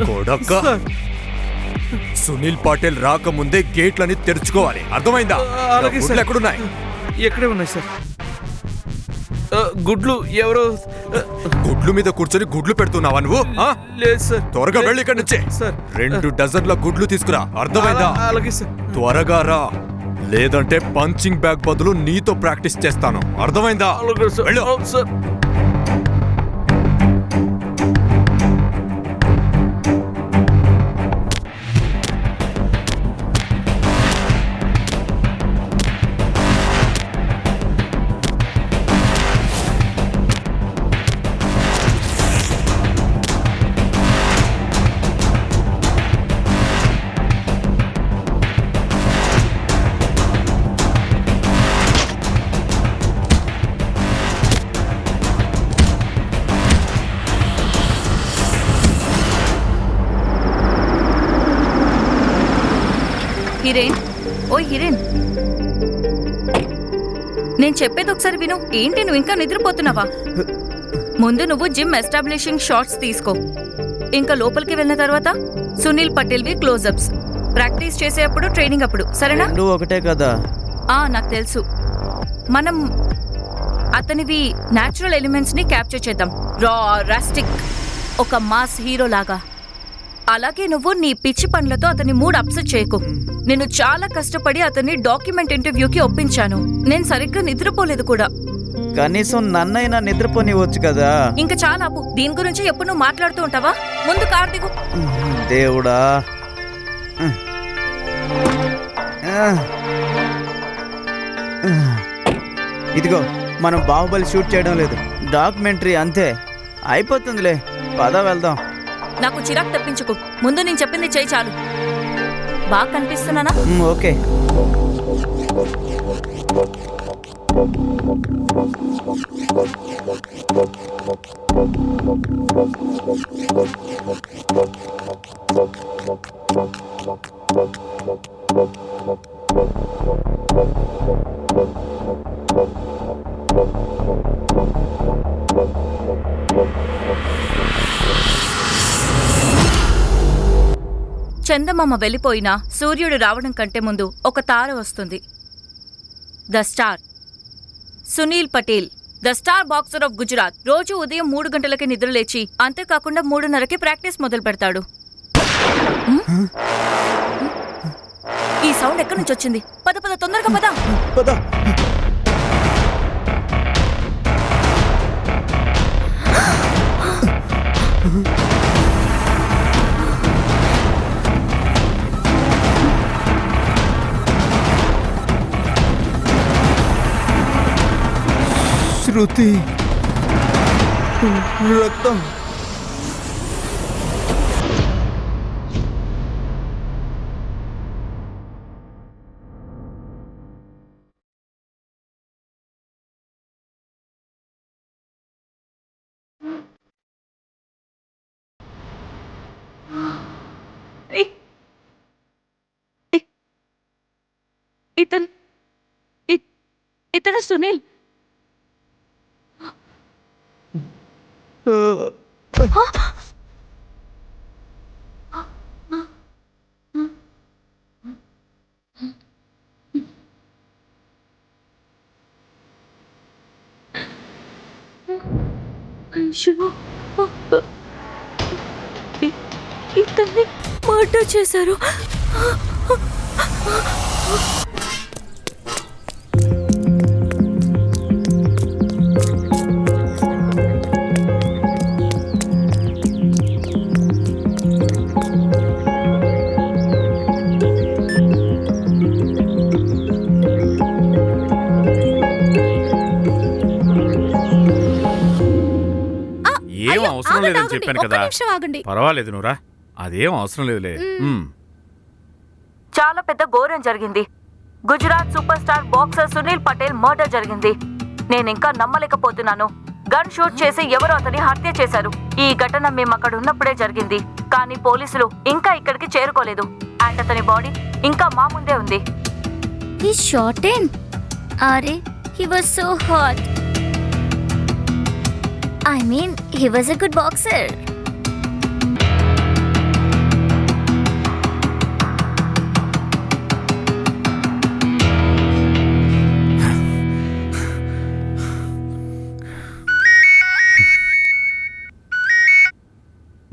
కొడక్క, సునీల్ పాటిల్ రాకముందే గేట్లని తెరుచుకోవాలి, అర్థమైందా? అలాగే సార్. గుడ్లు ఎక్కడున్నాయి? ఎక్కడే ఉన్నాయి సార్. గుడ్లు ఎవరో గుడ్లు మీద కూర్చొని గుడ్లు పెడుతున్నావా నువ్వు? లేదు సార్. త్వరగా వెళ్ళి ఇక్కడి నుంచి సార్. 2 డజన్ల గుడ్లు తీసుకురా, అర్థమైందా? అలాగే సార్. త్వరగా రా, లేదంటే పంచింగ్ బ్యాగ్ బదులు నీతో ప్రాక్టీస్ చేస్తాను, అర్థమైందా? అలాగే సార్. వెళ్ళు. సార్. హిరేన్, ఓ హిరేన్, నేను చెప్పేది ఒకసారి విను. ఏంటి నువ్వు ఇంకా నిద్రపోతున్నావా? ముందు నువ్వు జిమ్ ఎస్టాబ్లిషింగ్ షాట్స్ తీసుకో. ఇంకా లోపలికి వెళ్ళిన తర్వాత సునీల్ పటేల్వి క్లోజప్స్ ప్రాక్టీస్ చేసేటప్పుడు, ట్రైనింగ్ అప్పుడు, సరేనా? ఒకటే కదా. నాకు తెలుసు. మనం అతనివి న్యాచురల్ ఎలిమెంట్స్ ని క్యాప్చర్ చేద్దాం, రా రాస్టిక్, ఒక మాస్ హీరో లాగా. అలాగే నువ్వు నీ పిచ్చి పనులతో అతని మూడ్ అప్సెట్ చేయకు. నేను చాలా కష్టపడి అతన్ని డాక్యుమెంట్ ఇంటర్వ్యూకి ఒప్పించాను. నేను సరిగ్గా నిద్రపోలేదు కూడా. కనీసం నన్నైనా నిద్రపోనివచ్చు కదా. ఇంకా చాలా ఆపు. దీని గురించి ఎప్పుడు నువ్వు మాట్లాడుతూ ఉంటావా? ముందు కార్ దిగు. దేవుడా, ఇదిగో మనం బాహుబలి షూట్ చేయడం లేదు, డాక్యుమెంటరీ అంతే. అయిపోతుందిలే, పద వెళ్దాం. నాకు చిరాకు తెప్పించుకు. ముందు నేను చెప్పింది చేయి చాలు. బాగా కనిపిస్తున్నానా? ఓకే. చందమామ వెళ్ళిపోయినా సూర్యుడు రావడం కంటే ముందు ఒక తార వస్తుంది. The star. Sunil Patel, the star boxer of Gujarat, రోజు ఉదయం 3 గంటలకి నిద్రలేచి, అంతేకాకుండా 3:30కి ప్రాక్టీస్ మొదలు పెడతాడు. ఈ సౌండ్ ఎక్కడి నుంచి వచ్చింది? పద పద, తొందరగా పద. పద. శృతి, రక్తం. ఇతను సునీల్. ఇతన్ని మర్డర్ చేశారు. ఏం అవసరం లేదని చెప్పాను కదా. పర్వాలేదు నువ్వురా, అదేం అవసరం లేదులే. చాలా పెద్ద ఘోరం జరిగింది. Gujarat super star boxer Sunil Patel murder జరిగింది. నేనింకా నమ్మలేకపోతున్నాను. గన్ షూట్ చేసి ఎవరో అతని హత్య చేశారు. ఈ ఘటన మేము అక్కడ ఉన్నప్పుడే జరిగింది, కానీ పోలీసులు ఇంకా ఇక్కడికి చేరుకోలేదు. అండ్ అతని బాడీ ఇంకా మా ముందే ఉంది. He shot him. Are he was so hot. I mean, he was a good boxer.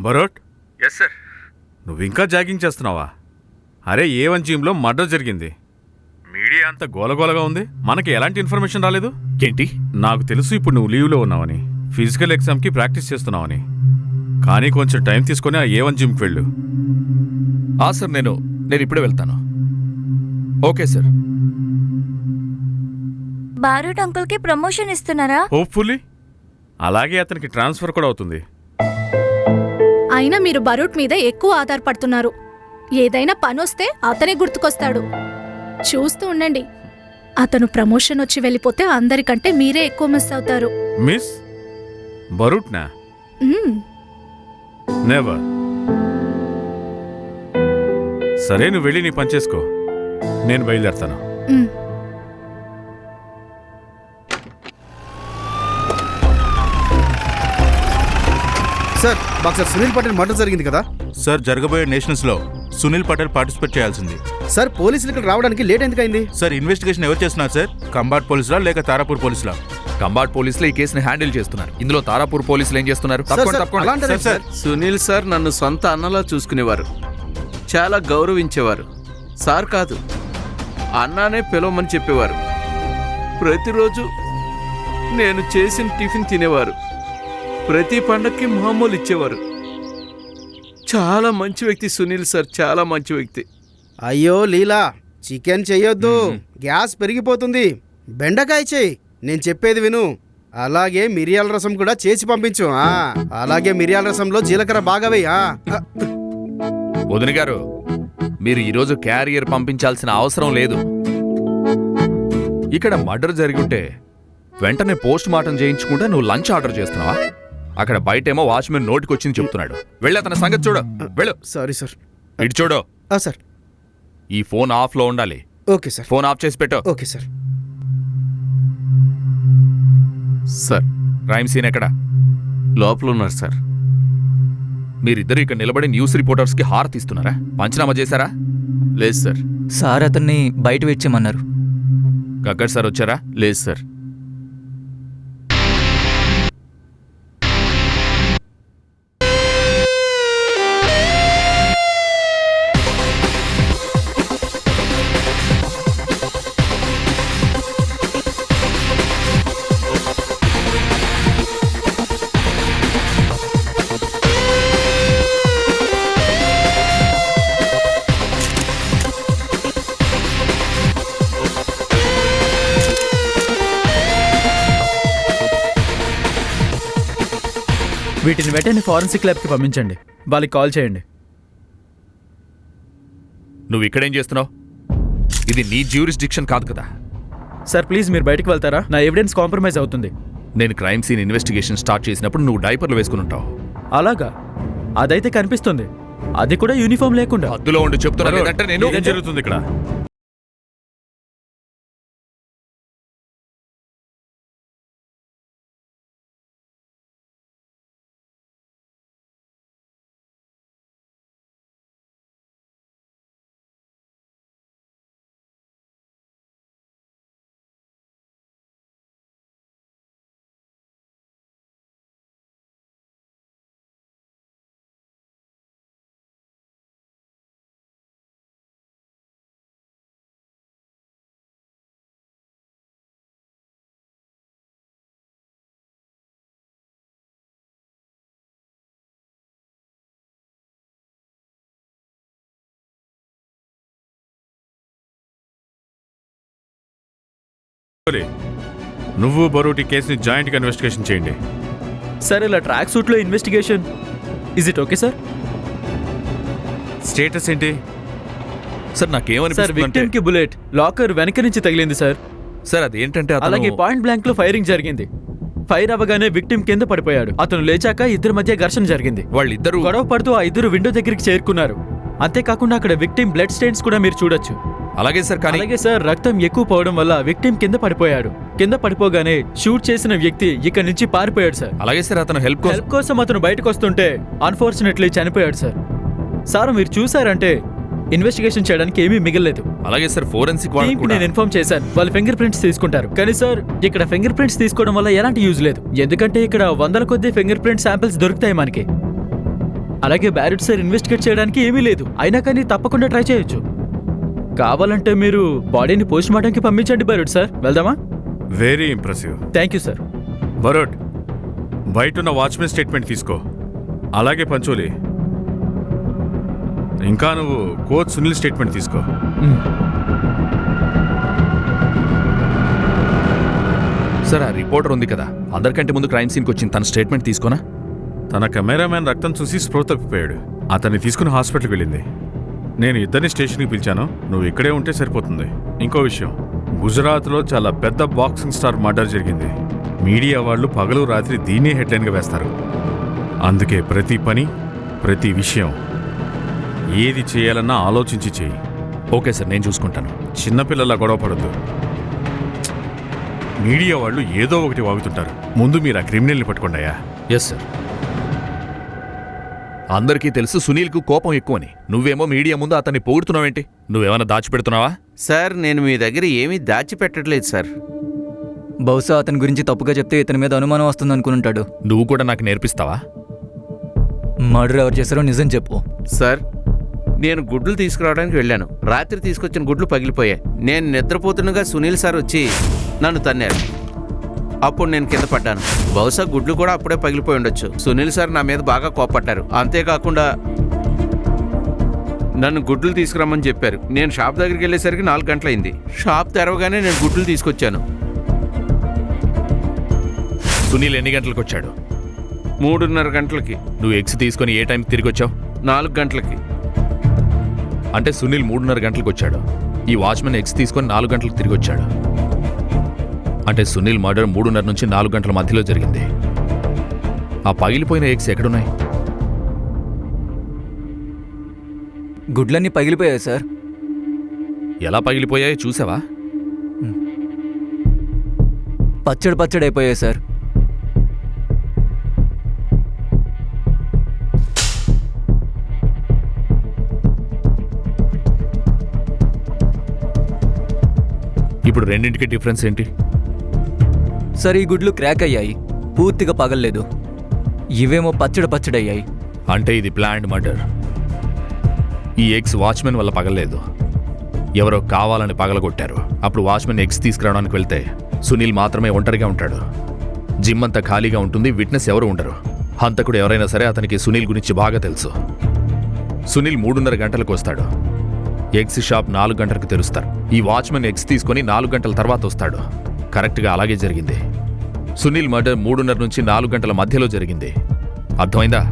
Barot, yes sir. నువ్వు ఇంకా జాగింగ్ చేస్తున్నావా? అరే A1 జిమ్లో మర్డర్ జరిగింది. మీడియా అంతా గోలగోలగా ఉంది. మనకి ఎలాంటి ఇన్ఫర్మేషన్ రాలేదు. ఏంటి? నాకు తెలుసు ఇప్పుడు నువ్వు లీవ్లో ఉన్నావని, ఫిజికల్ ఎగ్జామ్కి ప్రాక్టీస్ చేస్తున్నావని. కానీ కొంచెం టైం తీసుకొని ఆ A1 జిమ్కి వెళ్ళు. సార్ నేను ఇప్పుడే వెళ్తాను. Okay sir. బారూట్ అంకుల్కి ప్రమోషన్ ఇస్తున్నారా? హోప్ఫుల్లీ. అలాగే అతనికి ట్రాన్స్ఫర్ కూడా అవుతుంది. అయినా మీరు బరూట్ మీద ఎక్కువ ఆధారపడుతున్నారు. ఏదైనా పనొస్తే అతనే గుర్తుకొస్తాడు. చూస్తూ ఉండండి, అతను ప్రమోషన్ వచ్చి వెళ్ళిపోతే అందరికంటే మీరే ఎక్కువ మిస్ అవుతారు. మిస్ బరూట్నా? మ్మ్. నెవర్. సరే, నువ్వు వెళ్ళి నీ పని చేసుకో. నేను బయలుదేరుతాను. మ్మ్. Sir, boxer Sunil Patel murder జరిగింది కదా సార్, జరగబోయే నేషనల్స్లో సునీల్ పటేల్ పార్టిసిపేట్ చేయాల్సింది. సార్. పోలీసులు ఇక్కడ రావడానికి లేట్ ఎందుకైంది? సార్, ఇన్వెస్టిగేషన్ ఎవరు చేస్తున్నారు సార్? కంబాట్ పోలీసులా లేక తారాపూర్ పోలీసులా? కంబాట్ పోలీసులు ఈ కేసుని హ్యాండిల్ చేస్తున్నారు. ఇందులో తారాపూర్ పోలీసులు ఏం చేస్తున్నారు? సార్, తప్పకుండా సార్, అలా అంటారేంటి సార్? సునీల్ సార్ నన్ను సొంత అన్నలా చూసుకునేవారు, చాలా గౌరవించేవారు. సార్ కాదు, అన్నానే పిలవమని చెప్పేవారు. ప్రతిరోజు నేను చేసిన టిఫిన్ తినేవారు. ప్రతి పండక్కి మామూలు ఇచ్చేవారు. చాలా మంచి వ్యక్తి సునీల్ సార్, చాలా మంచి వ్యక్తి. అయ్యో లీలా, చికెన్ చెయ్యొద్దు, గ్యాస్ పెరిగిపోతుంది. బెండకాయ చెయ్యి, నేను చెప్పేది విను. అలాగే మిరియాల రసం కూడా చేసి పంపించు. అలాగే మిరియాల రసంలో జీలకర్ర బాగా వేయి. వదిన గారు, మీరు ఈరోజు క్యారియర్ పంపించాల్సిన అవసరం లేదు. ఇక్కడ మర్డర్ జరిగి ఉంటే వెంటనే పోస్ట్ మార్టం చేయించుకుంటే నువ్వు లంచ్ ఆర్డర్ చేస్తున్నావా? అక్కడ బయటేమో వాచ్మెన్ నోటికొచ్చింది చెప్తున్నాడు. వెళ్ళి అతని సంగతి చూడు. వెళ్ళు. Sorry sir. ఇటు చూడు. సార్, ఈ ఫోన్ ఆఫ్లో ఉండాలి. Okay sir. ఫోన్ ఆఫ్ చేసి పెట్టు. Okay sir. Sir, crime scene ఎక్కడ? లోపల ఉన్నారు సార్. మీరిద్దరు ఇక్కడ నిలబడి న్యూస్ రిపోర్టర్స్కి హారతి ఇస్తున్నారా? పంచనామా చేశారా? లేదు సార్. సార్ అతన్ని బయట వేయమన్నారు. గగ్గర్ సార్ వచ్చారా? లేదు సార్. వీటిని వెంటనే ఫారెన్సిక్ ల్యాబ్కి పంపించండి. వాళ్ళకి కాల్ చేయండి. నువ్వు ఇక్కడేం చేస్తున్నావు? ఇది నీ జ్యూరిస్డిక్షన్ కాదు కదా. సార్ ప్లీజ్ మీరు బయటకు వెళ్తారా? నా ఎవిడెన్స్ కాంప్రమైజ్ అవుతుంది. నేను క్రైమ్ సీన్ ఇన్వెస్టిగేషన్ స్టార్ట్ చేసినప్పుడు నువ్వు డైపర్లు వేసుకుని ఉంటావు. అలాగా? అదైతే కనిపిస్తుంది. అది కూడా యూనిఫామ్ లేకుండా. హద్దులో ఉండి చెప్తున్నా, లేదంటే నేను ఏం జరుగుతుంది ఇక్కడ? నువ్వు బరూట్ ఈ కేసుని జాయింట్గా ఇన్వెస్టిగేషన్ చేయండి. సార్ ఇలా ట్రాక్ సూట్లో investigation, is it okay sir? Status ఏంటి? సార్ సార్ నాకేమనిపిస్తుంది విక్టిమ్ కి బుల్లెట్ లాకర్ వెనక నుంచి తగిలింది సార్. సార్ అదేంటంటే అలాగే పాయింట్ బ్లాంక్ లో ఫైరింగ్ జరిగింది. ఫైర్ అవ్వగానే విక్టిమ్ కింద పడిపోయాడు. అతను లేచాక ఇద్దరి మధ్య ఘర్షణ జరిగింది. వాళ్ళిద్దరూ గొడవ పడుతూ ఆ ఇద్దరు విండో దగ్గరికి చేరుకున్నారు. అంతేకాకుండా అక్కడ విక్టిమ్ బ్లడ్ స్టెయిన్స్ కూడా మీరు చూడొచ్చు. అలాగే సార్, కానీ అలాగే సార్, రక్తం ఎక్కువ పోవడం వల్ల విక్టిమ్ కింద పడిపోయాడు. కింద పడిపోగానే షూట్ చేసిన వ్యక్తి ఇక్కడి నుంచి పారిపోయాడు సార్. అలాగే సార్, అతను హెల్ప్ కోసం అతను బయటకు వస్తుంటే అన్ఫార్చునేట్లీ చనిపోయాడు సార్. సార్ మీరు చూసారంటే ఇన్వెస్టిగేషన్ చేయడానికి ఏమీ మిగలలేదు. అలాగే సార్, ఫోరెన్సిక్ వాళ్ళు టీంకి కూడా నేను ఇన్ఫార్మ్ చేశాను, వాళ్ళు ఫింగర్ ప్రింట్స్ తీసుకుంటారు. కానీ సార్ ఇక్కడ ఫింగర్ ప్రింట్స్ తీసుకోవడం వల్ల ఎలాంటి యూజ్ లేదు, ఎందుకంటే ఇక్కడ వందల కొద్ది ఫింగర్ ప్రింట్ శాంపిల్స్ దొరుకుతాయి మనకి. అలాగే బ్యారెట్ సార్ ఇన్వెస్టిగేట్ చేయడానికి ఏమీ లేదు, అయినా కానీ తప్పకుండా ట్రై చేయొచ్చు. కావాలంటే మీరు బాడీని పోస్ట్ మార్టంకి పంపించండి బరోడ్ సార్. వెళ్దామా? Very impressive. Thank you sir. Barot, బయటున్న వాచ్మెన్ స్టేట్మెంట్ తీసుకో. అలాగే పంచోలి, ఇంకా నువ్వు కోచ్ సునీల్ స్టేట్మెంట్ తీసుకో. సార్, ఆ రిపోర్టర్ ఉంది కదా, అందరికంటే ముందు క్రైమ్ సీన్కి వచ్చింది, తన స్టేట్మెంట్ తీసుకోనా? తన కెమెరామ్యాన్ రక్తం చూసి స్పృహ తప్పిపోయాడు. అతన్ని తీసుకుని హాస్పిటల్కి వెళ్ళింది. నేను ఇద్దరిని స్టేషన్కి పిలిచాను, నువ్వు ఇక్కడే ఉంటే సరిపోతుంది. ఇంకో విషయం, గుజరాత్లో చాలా పెద్ద బాక్సింగ్ స్టార్ మర్డర్ జరిగింది. మీడియా వాళ్ళు పగలు రాత్రి దీన్నే హెడ్లైన్గా వేస్తారు. అందుకే ప్రతి పని, ప్రతి విషయం ఏది చేయాలన్నా ఆలోచించి చేయి. ఓకే సార్, నేను చూసుకుంటాను. చిన్నపిల్లల గొడవ పడద్దు. మీడియా వాళ్ళు ఏదో ఒకటి వాగుతుంటారు. ముందు మీరు ఆ క్రిమినల్ని పట్టుకోండియా. Yes sir. అందరికీ తెలుసు సునీల్కు కోపం ఎక్కువని. నువ్వేమో మీడియా ముందు అతన్ని పొగుడుతున్నావేంటి? నువ్వేమైనా దాచిపెడుతున్నావా? సార్ నేను మీ దగ్గర ఏమీ దాచిపెట్టట్లేదు సార్. బహుశా అతని గురించి తప్పుగా చెప్తే ఇతని మీద అనుమానం వస్తుంది అనుకుంటాడు. నువ్వు కూడా నాకు నేర్పిస్తావా? మర్డర్ ఎవరు చేశారో నిజం చెప్పు. సార్ నేను గుడ్లు తీసుకురావడానికి వెళ్ళాను. రాత్రి తీసుకొచ్చిన గుడ్లు పగిలిపోయాయి. నేను నిద్రపోతుండగా సునీల్ సార్ వచ్చి నన్ను తన్నారు. అప్పుడు నేను కింద పడ్డాను. బహుశా గుడ్లు కూడా అప్పుడే పగిలిపోయి ఉండొచ్చు. సునీల్ సార్ నా మీద బాగా కోపపడ్డారు. అంతేకాకుండా నన్ను గుడ్లు తీసుకురమ్మని చెప్పారు. నేను షాప్ దగ్గరికి వెళ్ళేసరికి 4 గంటలైంది. షాప్ తెరవగానే నేను గుడ్లు తీసుకొచ్చాను. సునీల్ ఎన్ని గంటలకు వచ్చాడు? 3:30 గంటలకి. నువ్వు ఎగ్స్ తీసుకొని ఏ టైంకి తిరిగి వచ్చావు? 4 గంటలకి. అంటే సునీల్ 3:30 గంటలకు వచ్చాడు. ఈ వాచ్మెన్ ఎగ్స్ తీసుకొని 4 గంటలకు తిరిగి వచ్చాడు. అంటే సునీల్ మర్డర్ 3:30 నుంచి 4 గంటల మధ్యలో జరిగింది. ఆ పగిలిపోయిన ఎగ్స్ ఎక్కడున్నాయి? గుడ్లన్నీ పగిలిపోయాయి సార్. ఎలా పగిలిపోయాయో చూసావా? పచ్చడి అయిపోయాయి సార్. ఇప్పుడు రెండింటికి డిఫరెన్స్ ఏంటి? సార్ ఈ గుడ్లు క్రాక్ అయ్యాయి, పూర్తిగా పగల్లేదు. ఇవేమో పచ్చడి అయ్యాయి. అంటే ఇది ప్లాన్డ్ మర్డర్. ఈ ఎగ్స్ వాచ్మెన్ వల్ల పగలలేదు, ఎవరో కావాలని పగలగొట్టారు. అప్పుడు వాచ్మెన్ ఎగ్స్ తీసుకురావడానికి వెళ్తే సునీల్ మాత్రమే ఒంటరిగా ఉంటాడు. జిమ్ అంతా ఖాళీగా ఉంటుంది, విట్నెస్ ఎవరు ఉండరు. హంతకుడు ఎవరైనా సరే అతనికి సునీల్ గురించి బాగా తెలుసు. సునీల్ 3:30 గంటలకు వస్తాడు. ఎగ్స్ షాప్ 4 గంటలకు తెరుస్తారు. ఈ వాచ్మెన్ ఎగ్స్ తీసుకొని 4 గంటల తర్వాత వస్తాడు. కరెక్ట్గా అలాగే జరిగింది. సునీల్ మర్డర్ 3:30 నుంచి 4 గంటల మధ్యలో జరిగింది. అర్థమైందా?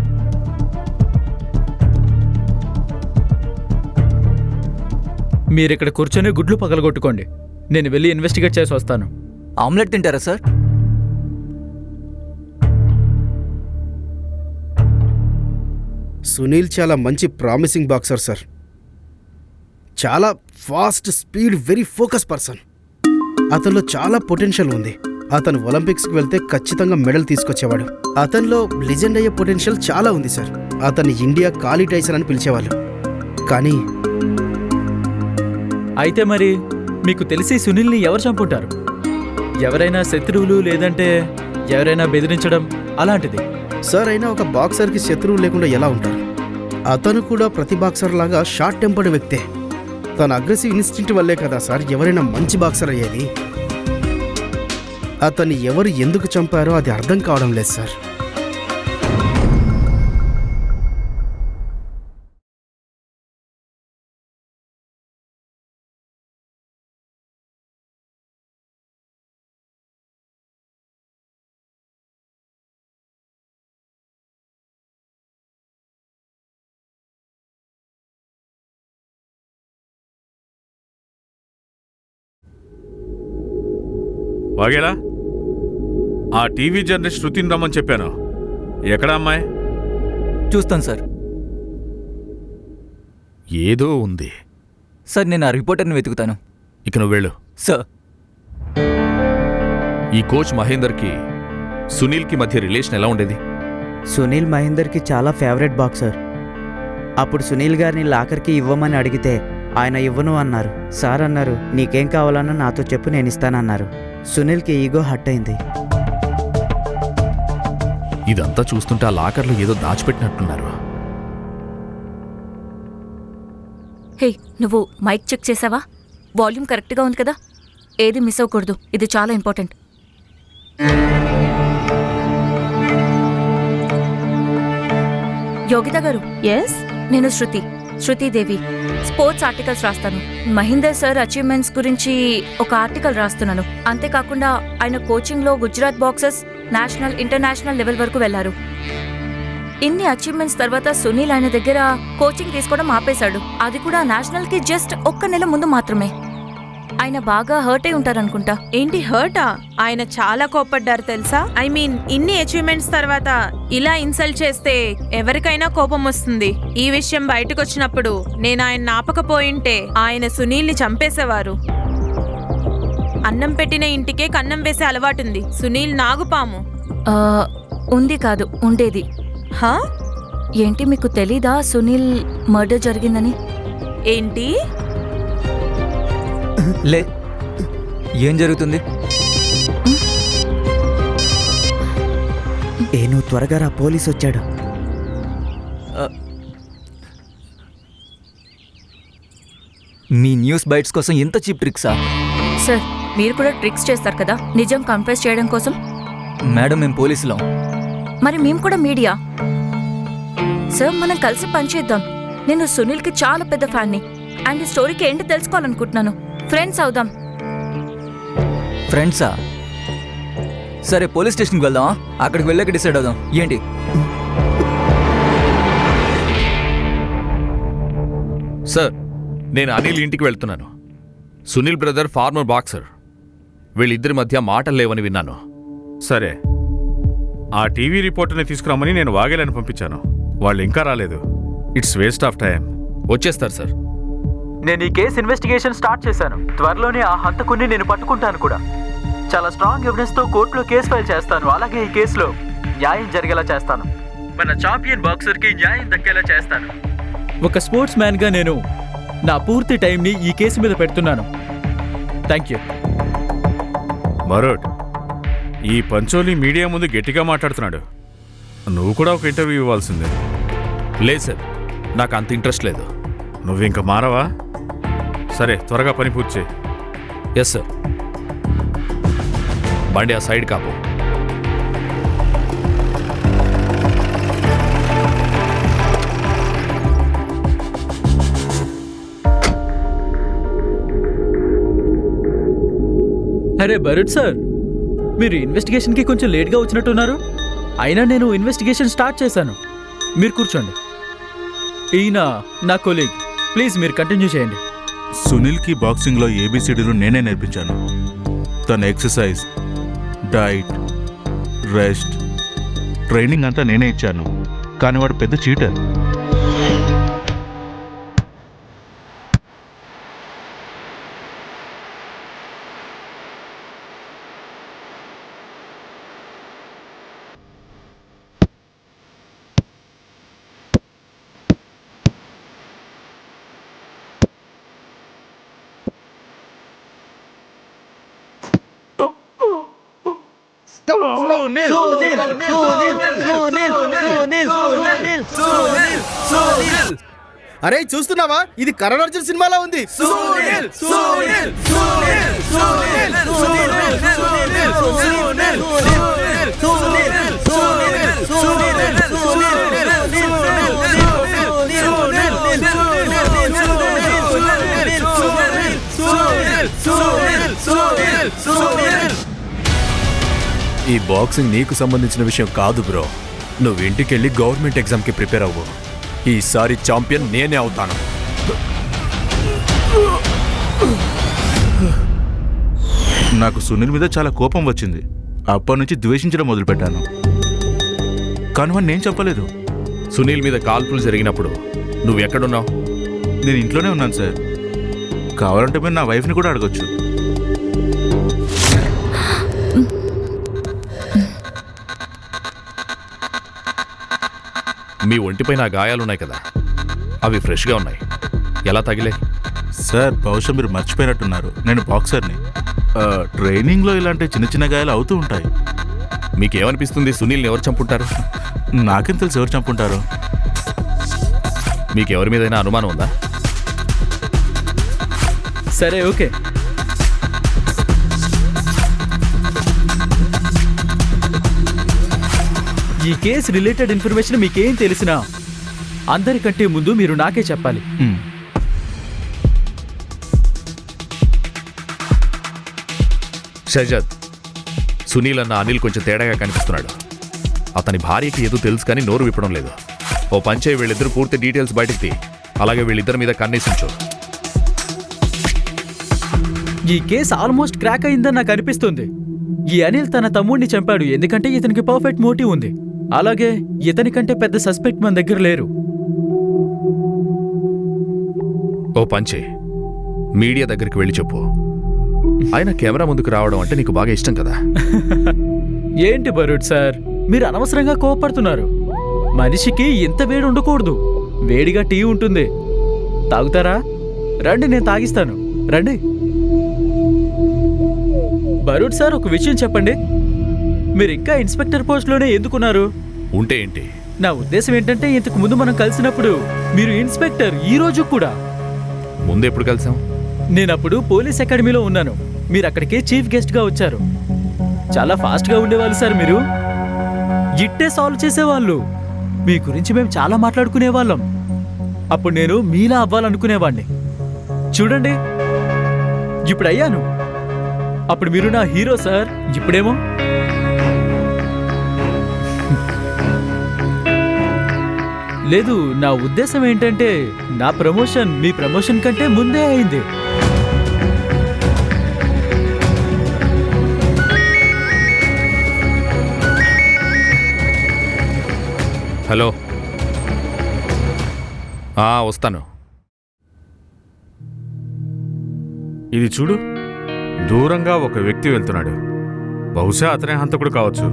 మీరిక్కడ కూర్చొని గుడ్లు పగలగొట్టుకోండి, నేను వెళ్ళి ఇన్వెస్టిగేట్ చేసి వస్తాను. ఆమ్లెట్ తింటారా సార్? సునీల్ చాలా మంచి ప్రామిసింగ్ బాక్సర్ సార్. చాలా fast, speed, very focus person. అతనిలో చాలా పొటెన్షియల్ ఉంది. అతను ఒలింపిక్స్కి వెళ్తే ఖచ్చితంగా మెడల్ తీసుకొచ్చేవాడు. అతనిలో లెజెండ్ అయ్యే పొటెన్షియల్ చాలా ఉంది సార్. అతన్ని ఇండియా కాళీ టైసన్ అని పిలిచేవాళ్ళు. కానీ అయితే మరి మీకు తెలిసి సునీల్ని ఎవరు చంపుంటారు? ఎవరైనా శత్రువులు, లేదంటే ఎవరైనా బెదిరించడం అలాంటిది? సార్, అయినా ఒక బాక్సర్కి శత్రువు లేకుండా ఎలా ఉంటారు? అతను కూడా ప్రతి బాక్సర్ లాగా షార్ట్ టెంపర్డ్ వ్యక్తే. తన అగ్రెసివ్ ఇన్స్టింక్ట్ వల్లే కదా సార్ ఎవరైనా మంచి బాక్సర్ అయ్యేది. అతన్ని ఎవరు ఎందుకు చంపారో అది అర్థం కావడం లేదు సార్. వాగేలా, ఆ టీవీ జర్నలిస్ట్ శృతిని రమ్మని చెప్పాను. ఎక్కడ అమ్మాయి? చూస్తాను సార్. ఏదో ఉంది, సార్ నేను ఆ రిపోర్టర్ని వెతుకుతాను. ఇక నువ్వు వెళ్ళు. సార్ ఈ కోచ్ మహేందర్కి సునీల్కి మధ్య రిలేషన్ ఎలా ఉండేది? సునీల్ మహేందర్కి చాలా ఫేవరెట్ బాక్సర్. అప్పుడు సునీల్ గారిని లాకర్కి ఇవ్వమని అడిగితే ఆయన ఇవ్వను అన్నారు. సార్ అన్నారు, నీకేం కావాలన్నా నాతో చెప్పు, నేను ఇస్తానన్నారు. సునీల్కి ఈగో హట్ అయింది. ఇదంతా చూస్తుంటే ఆ లాకర్లో ఏదో దాచిపెట్టినట్టున్నారు. హే, నువ్వు మైక్ చెక్ చేసావా? వాల్యూమ్ కరెక్ట్గా ఉంది కదా? ఏది మిస్ అవ్వకూడదు, ఇది చాలా ఇంపార్టెంట్. యోగిత గారు. ఎస్, నేను శృతిదేవి. స్పోర్ట్స్ ఆర్టికల్స్ రాస్తాను. మహేందర్ సార్ అచీవ్మెంట్స్ గురించి ఒక ఆర్టికల్ రాస్తున్నాను. అంతేకాకుండా ఆయన కోచింగ్లో Gujarat boxers national, international level వరకు వెళ్లారు. ఇన్ని అచీవ్మెంట్స్ తర్వాత సునీల్ ఆయన దగ్గర కోచింగ్ తీసుకోవడం ఆపేశాడు. అది కూడా నేషనల్కి జస్ట్ 1 నెల ముందు మాత్రమే. ఆయన బాగా హర్ట్ అయి ఉంటారనుకుంటా. ఏంటి హర్టా? ఆయన చాలా కోపడ్డారు తెలుసా. ఐ మీన్ ఇన్ని అచీవ్మెంట్స్ తర్వాత ఇలా ఇన్సల్ట్ చేస్తే ఎవరికైనా కోపం వస్తుంది. ఈ విషయం బయటకు వచ్చినప్పుడు నేను ఆయన ఆపకపోయింటే ఆయన సునీల్ని చంపేసేవారు. అన్నం పెట్టిన ఇంటికే కన్నం వేసే అలవాటుంది. సునీల్ నాగుపాము. ఉంది కాదు, ఉండేది. హా? ఏంటి మీకు తెలీదా సునీల్ మర్డర్ జరిగిందని? ఏంటి? లే, ఏం జరుగుతుంది? నువ్వు త్వరగా రా, పోలీస్ వచ్చాడు. మీ న్యూస్ బైట్స్ కోసం ఎంత చీప్ ట్రిక్సా? సార్, మీరు కూడా ట్రిక్స్ చేస్తారు కదా నిజం కన్ఫెస్ చేయడం కోసం. మేడం, మేము పోలీసులం. మరి మేము కూడా మీడియా. సార్, మనం కలిసి పనిచేద్దాం. నేను సునీల్కి చాలా పెద్ద ఫ్యాన్ని. అండ్ ఈ స్టోరీకి ఏంటి తెలుసుకోవాలనుకుంటున్నాను. ఫ్రెండ్స్ అవుదాం. ఫ్రెండ్సా? సరే, పోలీస్ స్టేషన్కి వెళ్దామా? అక్కడికి వెళ్ళాక డిసైడ్ అవుదాం. ఏంటి? సార్, నేను అనిల్ ఇంటికి వెళ్తున్నాను. Sunil brother former boxer. వీళ్ళిద్దరి మధ్య మాటలు లేవని విన్నాను. సరే, ఆ టీవీ రిపోర్టర్ని తీసుకురామని నేను వాగేలని పంపించాను. వాళ్ళు ఇంకా రాలేదు. It's waste of time. వచ్చేస్తారు సార్. నేను ఈ కేసు ఇన్వెస్టిగేషన్ స్టార్ట్ చేశాను. త్వరలోనే ఆ హంతకుణ్ణి నేను పట్టుకుంటాను కూడా. చాలా స్ట్రాంగ్ ఎవిడెన్స్తో కోర్టులో కేసు ఫైల్ చేస్తాను. అలాగే ఈ కేసులో న్యాయం జరిగేలా చేస్తాను. మన ఛాంపియన్ బాక్సర్కి న్యాయం దక్కేలా చేస్తాను. ఒక స్పోర్ట్స్ మ్యాన్గా నేను నా పూర్తి టైంని ఈ కేసు మీద పెడుతున్నాను. Thank you. మరోట్, ఈ పంచోలి మీడియా ముందు గట్టిగా మాట్లాడుతున్నాడు. నువ్వు కూడా ఒక ఇంటర్వ్యూ ఇవ్వాల్సిందే. లేదు సార్, నాకు అంత ఇంట్రెస్ట్ లేదు. నువ్వు ఇంకా మారవా? సరే, త్వరగా పని పూర్తి చేయి. Yes sir. బండి ఆ సైడ్ కాపు. అరే భరత్ సార్, మీరు ఇన్వెస్టిగేషన్కి కొంచెం లేట్గా వచ్చినట్టున్నారు. అయినా నేను ఇన్వెస్టిగేషన్ స్టార్ట్ చేశాను. మీరు కూర్చోండి. ఈయన నా కొలీగ్. ప్లీజ్ మీరు కంటిన్యూ చేయండి. సునీల్కి బాక్సింగ్లో ఏబిసిడీలు నేనే నేర్పించాను. తన ఎక్సర్సైజ్, డైట్, రెస్ట్, ట్రైనింగ్ అంతా నేనే ఇచ్చాను. కానీ వాడు పెద్ద చీటర్. అరే చూస్తున్నావా, ఇది కరణ్ అర్జున్ సినిమాలో ఉంది. ఈ బాక్సింగ్ నీకు సంబంధించిన విషయం కాదు బ్రో. నువ్వు ఇంటికెళ్ళి గవర్నమెంట్ ఎగ్జామ్కి ప్రిపేర్ అవ్వు. ఈసారి ఛాంపియన్ నేనే అవుతాను. నాకు సునీల్ మీద చాలా కోపం వచ్చింది. అప్పటి నుంచి ద్వేషించడం మొదలుపెట్టాను. కానీ వాడిని నేను చెప్పలేదు. సునీల్ మీద కాల్పులు జరిగినప్పుడు నువ్వు ఎక్కడున్నావు? నేను ఇంట్లోనే ఉన్నాను సార్. కావాలంటే మీరు నా వైఫ్ని కూడా అడగొచ్చు. మీ ఒంటిపైన ఆ గాయాలున్నాయి కదా, అవి ఫ్రెష్గా ఉన్నాయి. ఎలా తగిలే? సార్ బహుశా మీరు మర్చిపోయినట్టున్నారు, నేను బాక్సర్ని. ట్రైనింగ్లో ఇలాంటి చిన్న చిన్న గాయాలు అవుతూ ఉంటాయి. మీకేమనిపిస్తుంది సునీల్ని ఎవరు చంపుంటారు? నాకేం తెలుసు ఎవరు చంపుంటారు. మీకెవరి మీదైనా అనుమానం ఉందా? సరే ఓకే, ఈ కేసు రిలేటెడ్ ఇన్ఫర్మేషన్ మీకేం తెలిసినా అందరికంటే ముందు మీరు నాకే చెప్పాలి. షజాద్, సునీల్ అన్న అనిల్ కొంచెం తేడాగా కనిపిస్తున్నాడు. అతని భార్యకి ఏదో తెలుసు కానీ నోరు విప్పడం లేదు. ఓ పంచే వీళ్ళిద్దరు పూర్తి డీటెయిల్స్ బయటికి తీ. అలాగే వీళ్ళిద్దరి మీద కన్నేసించు. ఈ కేసు ఆల్మోస్ట్ క్రాక్ అయిందని నాకు అనిపిస్తుంది. ఈ అనిల్ తన తమ్ముడిని చంపాడు ఎందుకంటే ఇతనికి పర్ఫెక్ట్ మోటివ్ ఉంది. అలాగే ఇతని కంటే పెద్ద సస్పెక్ట్ మన దగ్గర లేరు. ఓ పంచే, మీడియా దగ్గరికి వెళ్ళి చెప్పు. ఆయన కెమెరా ముందుకు రావడం అంటే నీకు బాగా ఇష్టం కదా. ఏంటి బరూడ్ సార్, మీరు అనవసరంగా కోపడుతున్నారు. మనిషికి ఇంత వేడి ఉండకూడదు. వేడిగా టీ ఉంటుంది, తాగుతారా? రండి, నేను తాగిస్తాను, రండి. బరూడ్ సార్, ఒక విషయం చెప్పండి, మీరు ఇంకా ఇన్స్పెక్టర్ పోస్ట్లోనే ఎందుకున్నారు? ఉంటే ఏంటి? నా ఉద్దేశం ఏంటంటే ఇంతకు ముందు మనం కలిసినప్పుడు మీరు ఇన్స్పెక్టర్, ఈ రోజు కూడా. ముందెప్పుడు కలిసాం? నేనప్పుడు పోలీస్ అకాడమీలో ఉన్నాను. మీరు అక్కడికి చీఫ్ గెస్ట్గా వచ్చారు. చాలా ఫాస్ట్గా ఉండేవాళ్ళు సార్ మీరు. ఇట్టే సాల్వ్ చేసేవాళ్ళు. మీ గురించి మేము చాలా మాట్లాడుకునేవాళ్ళం. అప్పుడు నేను మీలా అవ్వాలనుకునేవాడిని. చూడండి, ఇప్పుడు అయ్యాను. అప్పుడు మీరు నా హీరో సార్, ఇప్పుడేమో లేదు. నా ఉద్దేశం ఏంటంటే నా ప్రమోషన్ మీ ప్రమోషన్ కంటే ముందే అయింది. హలో, వస్తాను. ఇది చూడు, దూరంగా ఒక వ్యక్తి వెళ్తున్నాడు. బహుశా అతనే హంతకుడు కావచ్చు.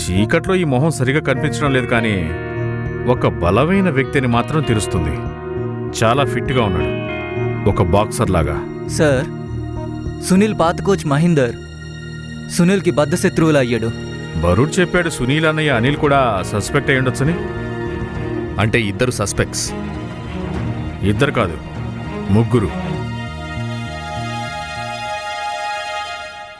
చీకట్లో ఈ మొహం సరిగా కనిపించడం లేదు, కానీ ఒక బలమైన వ్యక్తిని మాత్రం తెలుస్తుంది. చాలా ఫిట్గా ఉన్నాడు, ఒక బాక్సర్ లాగా. సార్, సునీల్ పాత కోచ్ మహీందర్ సునీల్కి బద్ధ శత్రువులు అయ్యాడు. బరూడ్ చెప్పాడు సునీల్ అన్నయ్య అనిల్ కూడా సస్పెక్ట్ అయి ఉండొచ్చని. అంటే ఇద్దరు సస్పెక్ట్స్? ఇద్దరు కాదు, ముగ్గురు.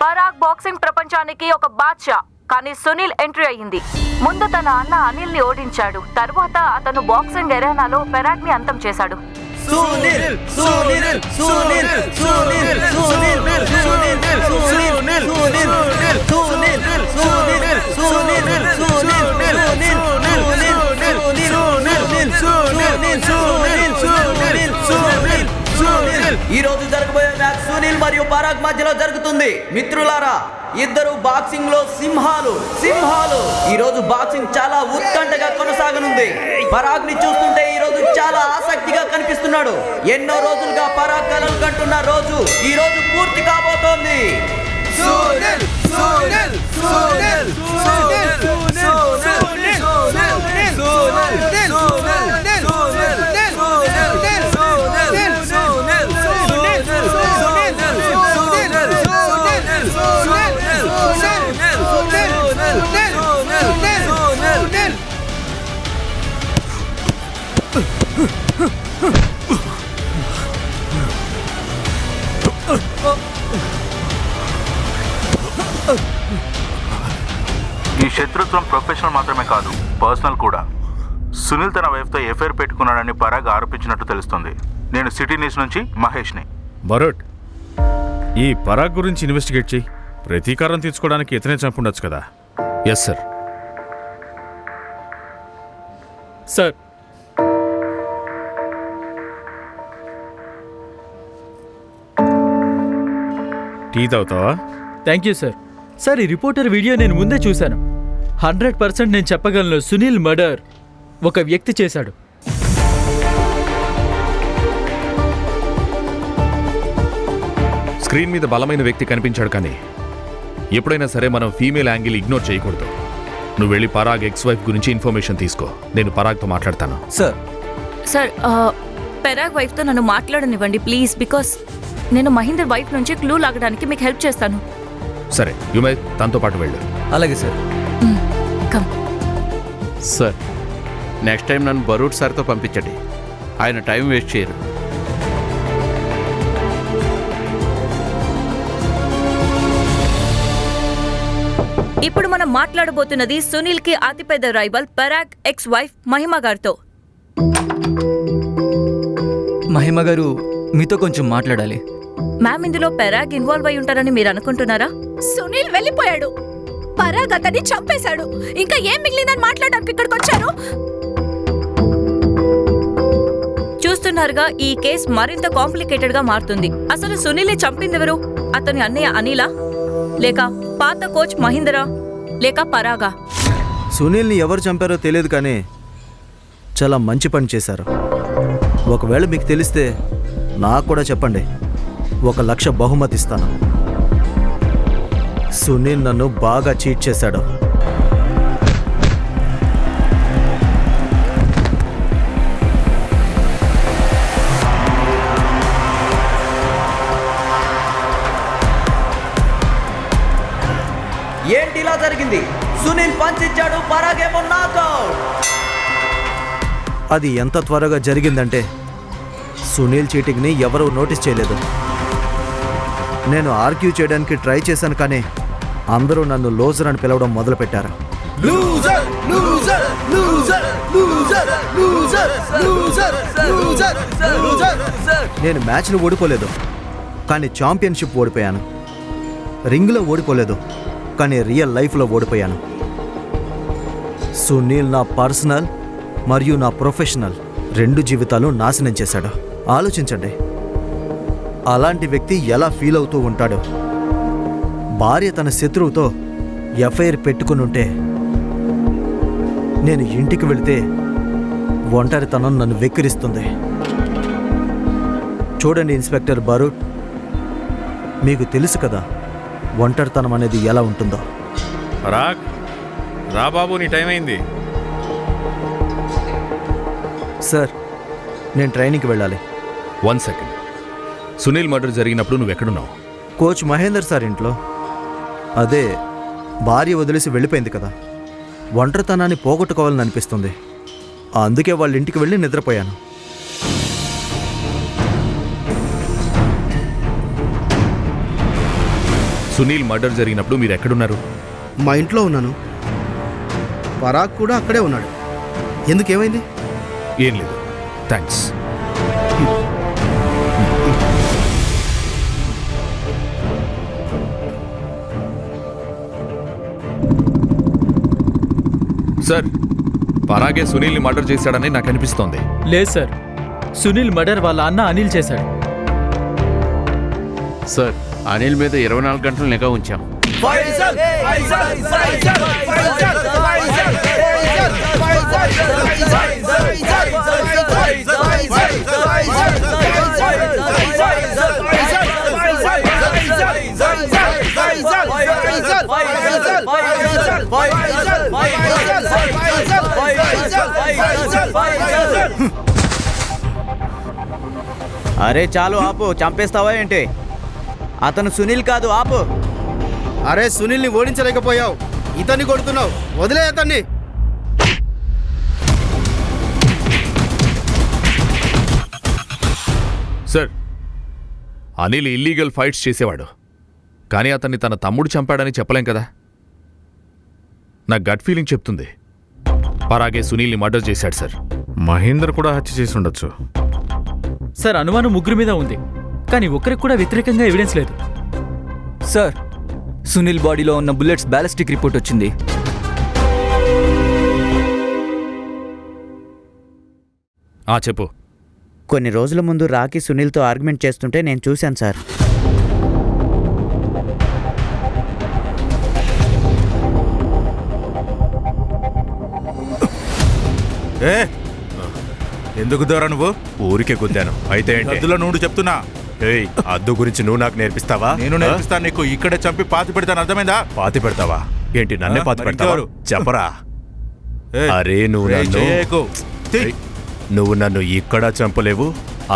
పరాగ్ బాక్సింగ్ ప్రపంచానికి ఒక బాద్షా, కానీ సునీల్ ఎంట్రీ అయ్యింది. ముందు తన అన్న అనిల్ ని ఓడించాడు. తరువాత అతను బాక్సింగ్ ఎరేనాలో పెరాగ్ ని అంతం చేశాడు. ఈ రోజు జరగబోయే మ్యాచ్ సునీల్ మరియు పరాగ్ మధ్యలో జరుగుతుంది. మిత్రులారా, ఇద్దరు బాక్సింగ్ లో సింహాలు. ఈ రోజు బాక్సింగ్ చాలా ఉత్కంఠగా కొనసాగనుంది. పరాగ్ ని చూస్తుంటే ఈ రోజు చాలా ఆసక్తిగా కనిపిస్తున్నాడు. ఎన్నో రోజులుగా పరాగ్ కలలు కంటున్న రోజు ఈ రోజు పూర్తి కాబోతోంది. ఈ శత్రుత్వం ప్రొఫెషనల్ మాత్రమే కాదు, పర్సనల్ కూడా. సునీల్ తన వైఫ్తో ఎఫ్ఐఆర్ పెట్టుకున్నాడని పరాగ్ ఆరోపించినట్టు తెలుస్తుంది. నేను సిటీ న్యూస్ నుంచి మహేష్ని. బరూడ్, ఈ పరాగ్ గురించి ఇన్వెస్టిగేట్ చేయి. ప్రతీకారం తీర్చుకోవడానికి ఇతనే చంపుండొచ్చు కదా. Yes sir. సార్, టీ తాగుతావా? Thank you sir. సార్, ఈ రిపోర్టర్ వీడియో నేను ముందే చూశాను. 100% నేను చెప్పగలను, సునీల్ మర్డర్ ఒక వ్యక్తి చేశాడు. స్క్రీన్ మీద బలమైన వ్యక్తి కనిపించాడు, కానీ ఎప్పుడైనా సరే మనం ఫీమేల్ యాంగిల్ ఇగ్నోర్ చేయకూడదు. నువ్వు వెళ్ళి పరాగ్ ఎక్స్ వైఫ్ గురించి ఇన్ఫర్మేషన్ తీసుకో. నేను పరాగ్తో మాట్లాడతాను. సార్ పెరాగ్ వైఫ్తో నన్ను మాట్లాడనివ్వండి ప్లీజ్, బికాస్ నేను మహేందర్ వైఫ్ నుంచి క్లూ లాగడానికి మీకు హెల్ప్ చేస్తాను. సరే యుమే, తనతో పాటు వెళ్ళు. అలాగే sir. Come. Sir, next time నన్ను బరూట్ సార్తో పంపించండి. ఆయన టైం వేస్ట్ చేయరు. ఇప్పుడు మనం మాట్లాడబోతున్నది సునీల్కి అతిపెద్ద రైవల్ పరాగ్ ఎక్స్ వైఫ్ మహిమ గారితో. మహిమ గారు మీతో కొంచెం మాట్లాడాలి. మ్యామ్, ఇందులో పరాగ్ ఇన్వాల్వ్ అయి ఉంటారని మీరు అనుకుంటున్నారా? సునీల్ వెళ్ళిపోయాడు, పరాగ్ అతన్ని చంపేశాడు. ఇంకా ఏం మిగిలిందని మాట్లాడడానికి ఇక్కడికి వచ్చారు. చూస్తున్నారుగా, ఈ కేసు మరింత కాంప్లికేటెడ్ గా మారుతుంది. అసలు సునీల్ని చంపిందెవరు? అతని అన్నయ్య అనిలా, లేక పాత కోచ్ మహేందరా, లేక పరాగా? సునీల్ని ఎవరు చంపారో తెలియదు, కానీ చాలా మంచి పని చేశారు. ఒకవేళ మీకు తెలిస్తే నాకు కూడా చెప్పండి, 1,00,000 బహుమతి ఇస్తాను. సునీల్ నన్ను బాగా చీట్ చేశాడు. ఏంటి ఇలా జరిగింది? సునీల్ పంచ్ ఇచ్చాడు, పరాగేమో నాకౌట్. అది ఎంత త్వరగా జరిగిందంటే సునీల్ చీటింగ్ని ఎవరూ నోటీస్ చేయలేదు. నేను ఆర్గ్యూ చేయడానికి ట్రై చేశాను, కానీ అందరూ నన్ను లోజర్ అని పిలవడం మొదలుపెట్టారు. నేను మ్యాచ్లో ఓడిపోలేదు, కానీ ఛాంపియన్షిప్ ఓడిపోయాను. రింగ్లో ఓడిపోలేదు, కానీ రియల్ లైఫ్లో ఓడిపోయాను. సునీల్ నా పర్సనల్ మరియు నా ప్రొఫెషనల్ 2 జీవితాలు నాశనం చేశాడు. ఆలోచించండి, అలాంటి వ్యక్తి ఎలా ఫీల్ అవుతూ ఉంటాడో. భార్య తన శత్రువుతో ఎఫ్ఐఆర్ పెట్టుకుని ఉంటే, నేను ఇంటికి వెళితే ఒంటరితనం నన్ను వెక్కిరిస్తుంది. చూడండి ఇన్స్పెక్టర్ బరూట్, మీకు తెలుసు కదా ఒంటరితనం అనేది ఎలా ఉంటుందో. పరాగ్, రా బాబు, నీ టైం అయింది. సార్, నేను ట్రైనింగ్కి వెళ్ళాలి. 1 సెకండ్. సునీల్ మర్డర్ జరిగినప్పుడు నువ్వు ఎక్కడున్నావు? కోచ్ మహేందర్ సార్ ఇంట్లో. అదే, భార్య వదిలేసి వెళ్ళిపోయింది కదా, ఒంటరితనాన్ని పోగొట్టుకోవాలని అనిపిస్తుంది. అందుకే వాళ్ళ ఇంటికి వెళ్ళి నిద్రపోయాను. సునీల్ మర్డర్ జరిగినప్పుడు మీరు ఎక్కడున్నారు? మా ఇంట్లో ఉన్నాను. పరాగ్ కూడా అక్కడే ఉన్నాడు. ఎందుకేమైంది? ఏం లేదు, థ్యాంక్స్. సార్, పరాగే సునీల్ని మర్డర్ చేశాడని నాకు అనిపిస్తోంది. లేదు సార్, సునీల్ మర్డర్ వాళ్ళ అన్న అనిల్ చేశాడు. సార్, అనిల్ మీద 24 గంటలు నిఘా ఉంచాం. అరే చాలు ఆపు, చంపేస్తావా ఏంటి? అతను సునీల్ కాదు, ఆపు. అరే, సునీల్ని ఓడించలేకపోయావు, ఇతన్ని కొడుతున్నావు. వదిలే అతన్ని. సార్, అనిల్ ఇల్లీగల్ ఫైట్స్ చేసేవాడు, కానీ అతన్ని తన తమ్ముడు చంపాడని చెప్పలేం కదా. నా గట్ ఫీలింగ్ చెప్తుంది పరాగే సునీల్ని మర్డర్ చేశాడు సార్. మహేందర్ కూడా హత్య చేసి ఉండొచ్చు సార్. అనుమానం 3 మీద ఉంది, కానీ ఒక్కరికి కూడా వ్యతిరేకంగా ఎవిడెన్స్ లేదు. సార్, సునీల్ బాడీలో ఉన్న బుల్లెట్స్ బ్యాలిస్టిక్ రిపోర్ట్ వచ్చింది. చెప్పు. కొన్ని రోజుల ముందు రాకీ సునీల్తో ఆర్గ్యుమెంట్ చేస్తుంటే నేను చూశాను సార్. ఎందుకు దూరా నువ్వు? ఊరికే గుద్దాను. అయితే అందులో నువ్వు చెప్తున్నా ఏయ్, అద్దు గురించి నువ్వు నాకు నేర్పిస్తావా? నేను నేర్పిస్తాను నీకు. ఇక్కడే చంపి పాతి పెడతాను, అర్థమైందా? పాతి పెడతావా? ఏంటి నన్నే పాతి మరి పెడతావా? ఇంకెవరు? చెప్పరా. ఏయ్, అరే నువ్వు ఏయ్, నన్ను చేయకు. తీ. ఏయ్, నువ్వు నన్ను ఇక్కడ చంపలేవు,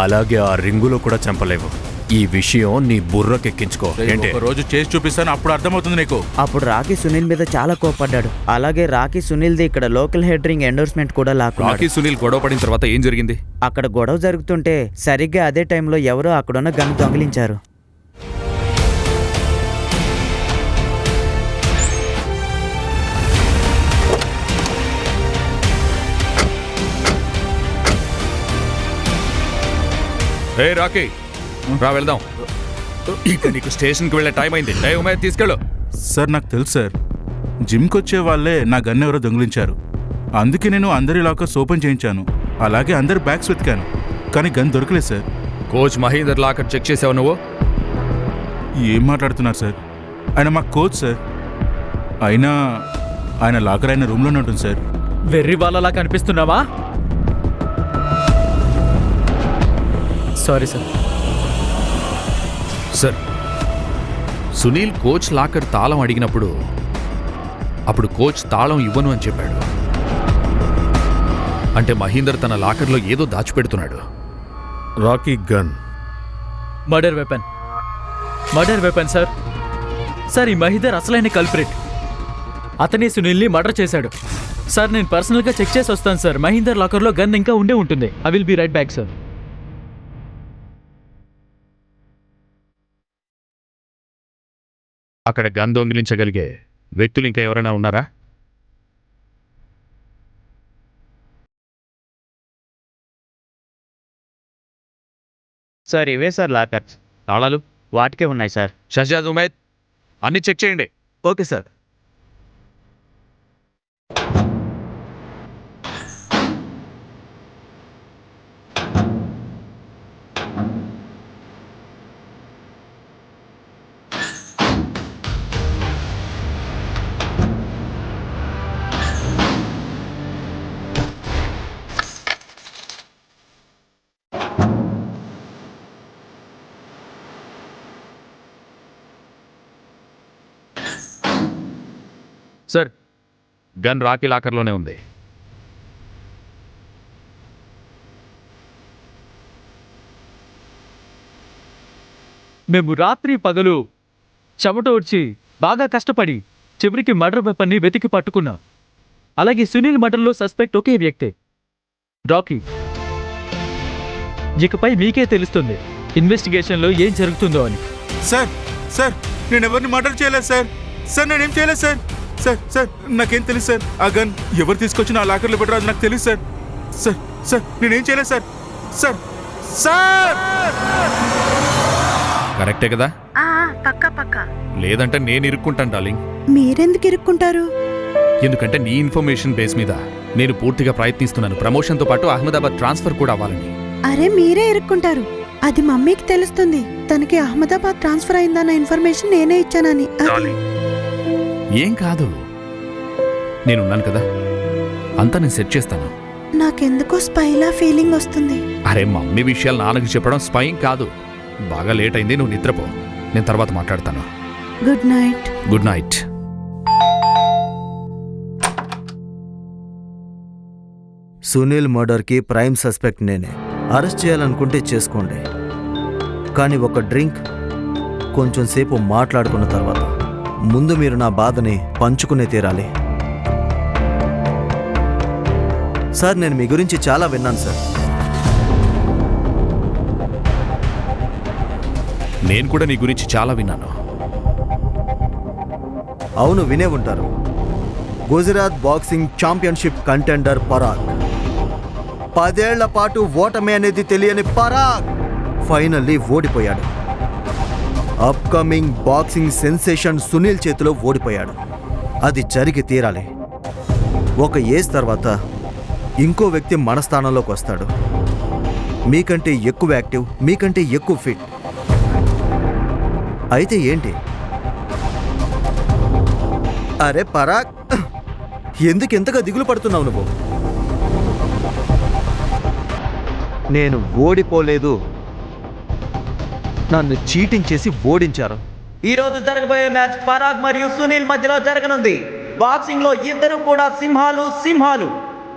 అలాగే ఆ రింగులో కూడా చంపలేవు. ఈ విషయం నీ బుర్రకెక్కించుకో. ఏంటి? ఒక రోజు చేసి చూపిస్తాను, అప్పుడు అర్థమవుతుంది నీకు. అప్పుడు రాకీ సునీల్ మీద చాలా కోపడ్డాడు. అలాగే రాకీ సునీల్ది ఇక్కడ లోకల్ హెడ్ రింగ్ ఎండోర్స్మెంట్ కూడా లాక్కున్నాడు. రాకీ సునీల్ గొడవ పడిన తర్వాత ఏం జరిగింది? అక్కడ గొడవ జరుగుతుంటే సరిగ్గా అదే టైంలో ఎవరో అక్కడున్న గన్ దొంగిలించారు. ఏ రాకీ, రా వెళ్దాం. ఇక నీకు స్టేషన్కి వెళ్ళే టైం అయింది. ఉమేద్ తీసుకెళ్ళు. సార్ నాకు తెలుసు సార్, జిమ్కి వచ్చే వాళ్ళే నా గన్ ఎవరో దొంగిలించారు. అందుకే నేను అందరి లాకర్స్ ఓపెన్ చేయించాను, అలాగే అందరి బ్యాగ్స్ వెతికాను, కానీ గన్ దొరకలేదు సార్. కోచ్ మహేందర్ లాకర్ చెక్ చేసావు నువ్వు? ఏం మాట్లాడుతున్నారు సార్? ఆయన మా కోచ్ సార్. అయినా ఆయన లాకర్ ఆయన రూమ్లోనే ఉంటుంది సార్. వెర్రి వాళ్ళలా కనిపిస్తున్నావా? Sorry sir. Sir, Sunil coach locker తాళం అడిగినప్పుడు అప్పుడు కోచ్ తాళం ఇవ్వను అని చెప్పాడు. అంటే మహీందర్ తన లాకర్లో ఏదో దాచిపెడుతున్నాడు. Rocky gun murder weapon. Murder weapon sir. Sir, ఈ మహీందర్ అసలైన కల్ప్రిట్. అతనే సునీల్ని మర్డర్ చేశాడు. సార్, నేను పర్సనల్గా చెక్ చేసి వస్తాను సార్. మహీందర్ లాకర్లో గన్ ఇంకా ఉండే ఉంటుంది. I will be right back sir. అక్కడ గన్ దొంగిలించగలిగే వ్యక్తులు ఇంకా ఎవరైనా ఉన్నారా? సార్, ఇవే సార్ లాకర్స్. తాళాలు వాటికే ఉన్నాయి సార్. షహజాద్, ఉమేద్ అన్ని చెక్ చేయండి. Okay sir. Sir, gun Rocky లాకర్లోనే ఉంది. మేము రాత్రి పగలు చెమట వచ్చి బాగా కష్టపడి చివరికి మర్డర్ వెపన్ని వెతికి పట్టుకున్నాం. అలాగే సునీల్ మర్డర్లో సస్పెక్ట్ ఒకే వ్యక్తే, రాకీ. ఇకపై మీకే తెలుస్తుంది ఇన్వెస్టిగేషన్లో ఏం జరుగుతుందో అని. సార్ సార్, నేను ఎవరిని మర్డర్ చేయలేదు సార్. సార్, నేనేం చేయలేదు సార్. సార్ సార్, నాకేం తెలుసు సార్. ఆ గన్ ఎవరు తీసుకొచ్చిన ఆ లాకర్లో పెట్టారో అది నాకు తెలుసు సార్. సార్ సార్, నేనేం చేయలేదు సార్. సార్ సార్ కరెక్టే కదా? పక్కా. లేదంటే నేను ఇరుక్కుంటాను డార్లింగ్. మీరెందుకు ఇరుక్కుంటారు? ఎందుకంటే నీ ఇన్ఫర్మేషన్ బేస్ మీద నేను పూర్తిగా ప్రయత్నిస్తున్నాను. ప్రమోషన్తో పాటు అహ్మదాబాద్ ట్రాన్స్ఫర్ కూడా అవ్వాలని. అరే, మీరే ఇరుక్కుంటారు. అది మమ్మీకి తెలుస్తుంది. తనకి అహ్మదాబాద్ ట్రాన్స్ఫర్ అయిందన్న ఇన్ఫర్మేషన్ నేనే ఇచ్చానని. ఏం కాదు, నేనున్నాను కదా, అంతా నేను సెట్ చేస్తాను. నాకెందుకో స్పైలా ఫీలింగ్ వస్తుంది. అరే, మమ్మీ విషయాలు నాన్నకి చెప్పడం స్పైయింగ్ కాదు. బాగా లేట్ అయింది, నువ్వు నిద్రపో. నేను తర్వాత మాట్లాడతాను. Good night. Good night. Sunil మర్డర్కి ప్రైమ్ సస్పెక్ట్ నేనే. అరెస్ట్ చేయాలనుకుంటే చేసుకోండి, కానీ ఒక డ్రింక్, కొంచెం సేపు మాట్లాడుకున్న తర్వాత ముందు మీరు నా బాధని పంచుకునే తీరాలి. సార్, నేను మీ గురించి చాలా విన్నాను సార్. నేను కూడా నీ గురించి చాలా విన్నాను. అవును, వినే ఉంటారు. Gujarat boxing championship contender Parag. 10 ఏళ్ల పాటు ఓటమి అనేది తెలియని పరాగ్ ఫైనల్లీ ఓడిపోయాడు. అప్కమింగ్ బాక్సింగ్ సెన్సేషన్ సునీల్ చేతిలో ఓడిపోయాడు. అది జరిగి తీరాలి. ఒక ఏజ్ తర్వాత ఇంకో వ్యక్తి మన స్థానంలోకి వస్తాడు. మీకంటే ఎక్కువ యాక్టివ్, మీకంటే ఎక్కువ ఫిట్. అయితే ఏంటి? అరే పరాగ్, ఎందుకు ఎంతగా దిగులు పడుతున్నావు నువ్వు? నేను ఓడిపోలేదు, నన్ను చీటింగ్ చేసి ఓడించారు. ఈ రోజు జరగబోయే మ్యాచ్ పరాగ్ మరియు సునీల్ మధ్యలో జరగనుంది. బాక్సింగ్ లో ఇద్దరు కూడా సింహాలు.